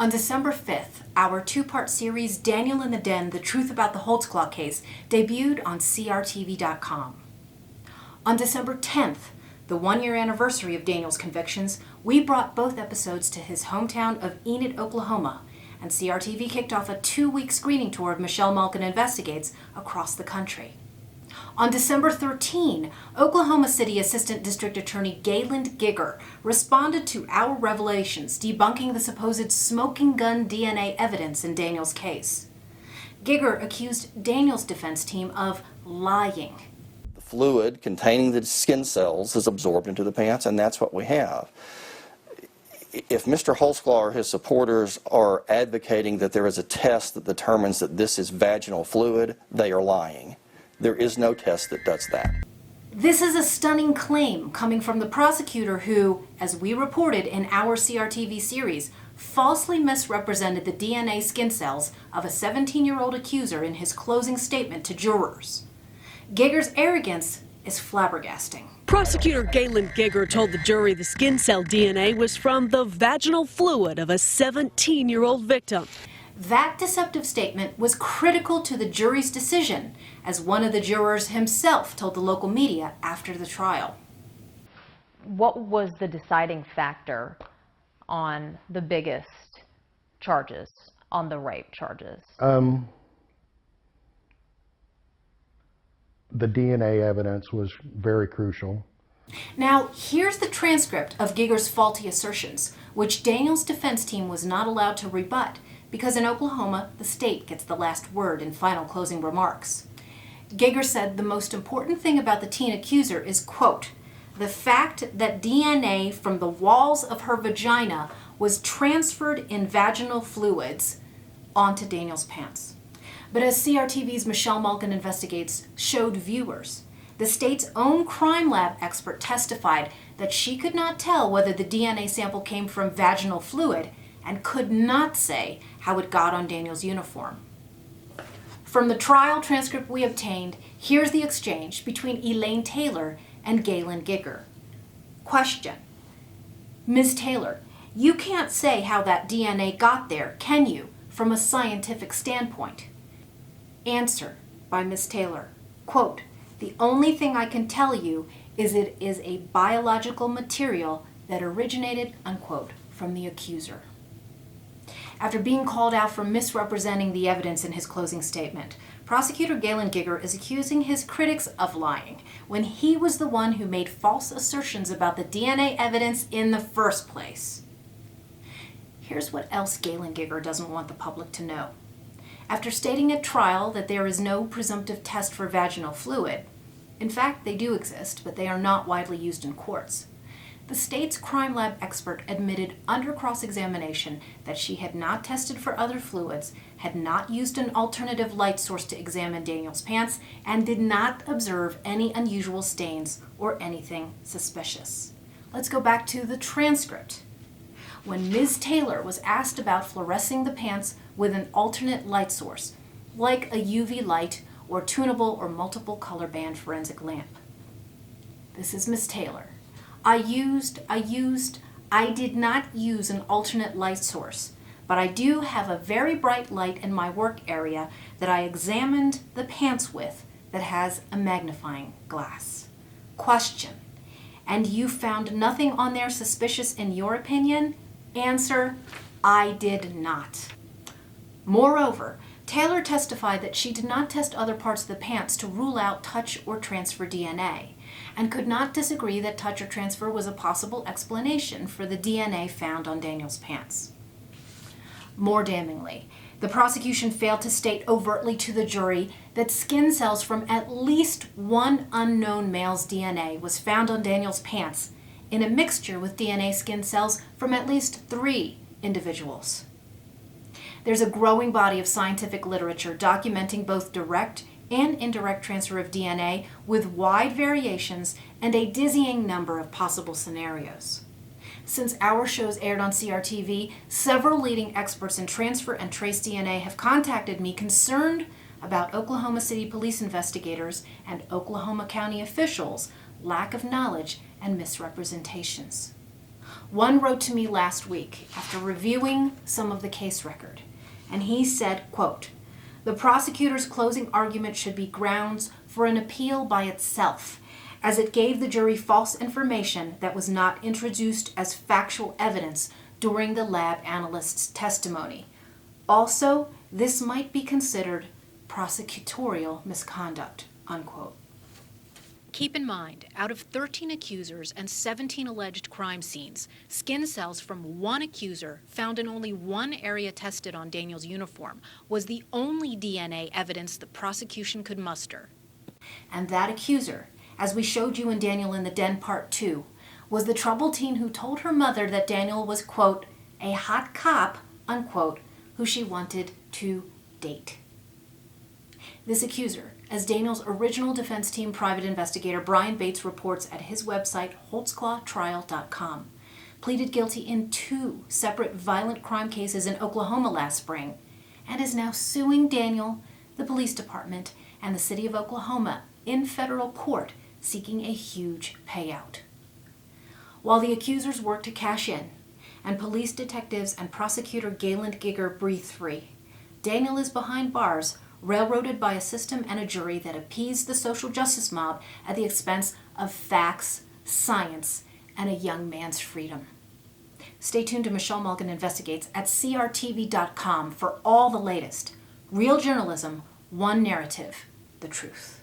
On December 5th, our two-part series, Daniel in the Den, The Truth About the Holtzclaw Case, debuted on crtv.com. On December 10th, the one-year anniversary of Daniel's convictions, we brought both episodes to his hometown of Enid, Oklahoma, and CRTV kicked off a 2-week screening tour of Michelle Malkin Investigates across the country. On December 13, Oklahoma City Assistant District Attorney Gayland Gieger responded to our revelations debunking the supposed smoking gun DNA evidence in Daniel's case. Gieger accused Daniel's defense team of lying. The fluid containing the skin cells is absorbed into the pants, and that's what we have. If Mr. Holtzclaw or his supporters are advocating that there is a test that determines that this is vaginal fluid, they are lying. There is no test that does that. This is a stunning claim coming from the prosecutor who, as we reported in our CRTV series, falsely misrepresented the DNA skin cells of a 17-year-old accuser in his closing statement to jurors. Gieger's arrogance is flabbergasting. Prosecutor Gayland Gieger told the jury the skin cell DNA was from the vaginal fluid of a 17-year-old victim. That deceptive statement was critical to the jury's decision, as one of the jurors himself told the local media after the trial. What was the deciding factor on the biggest charges, on the rape charges? The DNA evidence was very crucial. Now, here's the transcript of Gieger's faulty assertions, which Daniel's defense team was not allowed to rebut, because in Oklahoma, the state gets the last word in final closing remarks. Gieger said the most important thing about the teen accuser is, quote, the fact that DNA from the walls of her vagina was transferred in vaginal fluids onto Daniel's pants. But as CRTV's Michelle Malkin Investigates showed viewers, the state's own crime lab expert testified that she could not tell whether the DNA sample came from vaginal fluid and could not say how it got on Daniel's uniform. From the trial transcript we obtained, here's the exchange between Elaine Taylor and Gayland Gieger. Question: Ms. Taylor, you can't say how that DNA got there, can you, from a scientific standpoint? Answer by Ms. Taylor, quote, the only thing I can tell you is it is a biological material that originated, unquote, from the accuser. After being called out for misrepresenting the evidence in his closing statement, Prosecutor Gayland Gieger is accusing his critics of lying when he was the one who made false assertions about the DNA evidence in the first place. Here's what else Gayland Gieger doesn't want the public to know. After stating at trial that there is no presumptive test for vaginal fluid, in fact they do exist, but they are not widely used in courts, the state's crime lab expert admitted under cross-examination that she had not tested for other fluids, had not used an alternative light source to examine Daniel's pants, and did not observe any unusual stains or anything suspicious. Let's go back to the transcript. When Ms. Taylor was asked about fluorescing the pants with an alternate light source, like a UV light or tunable or multiple color band forensic lamp. This is Ms. Taylor. I did not use an alternate light source, but I do have a very bright light in my work area that I examined the pants with that has a magnifying glass. Question: and you found nothing on there suspicious in your opinion? Answer: I did not. Moreover, Taylor testified that she did not test other parts of the pants to rule out touch or transfer DNA, and could not disagree that touch or transfer was a possible explanation for the DNA found on Daniel's pants. More damningly, the prosecution failed to state overtly to the jury that skin cells from at least one unknown male's DNA was found on Daniel's pants in a mixture with DNA skin cells from at least 3 individuals. There's a growing body of scientific literature documenting both direct and indirect transfer of DNA with wide variations and a dizzying number of possible scenarios. Since our shows aired on CRTV, several leading experts in transfer and trace DNA have contacted me concerned about Oklahoma City police investigators and Oklahoma County officials' lack of knowledge and misrepresentations. One wrote to me last week after reviewing some of the case record, and he said, quote, "The prosecutor's closing argument should be grounds for an appeal by itself, as it gave the jury false information that was not introduced as factual evidence during the lab analyst's testimony. Also, this might be considered prosecutorial misconduct," unquote. Keep in mind, out of 13 accusers and 17 alleged crime scenes, skin cells from one accuser found in only one area tested on Daniel's uniform was the only DNA evidence the prosecution could muster. And that accuser, as we showed you in Daniel in the Den Part 2, was the troubled teen who told her mother that Daniel was, quote, "a hot cop," unquote, who she wanted to date. This accuser, as Daniel's original defense team private investigator Brian Bates reports at his website holtzclawtrial.com, pleaded guilty in 2 separate violent crime cases in Oklahoma last spring, and is now suing Daniel, the police department, and the city of Oklahoma in federal court, seeking a huge payout. While the accusers work to cash in, and police detectives and prosecutor Gayland Gieger breathe free, Daniel is behind bars, railroaded by a system and a jury that appease the social justice mob at the expense of facts, science, and a young man's freedom. Stay tuned to Michelle Mulligan Investigates at crtv.com for all the latest. Real journalism, one narrative, the truth.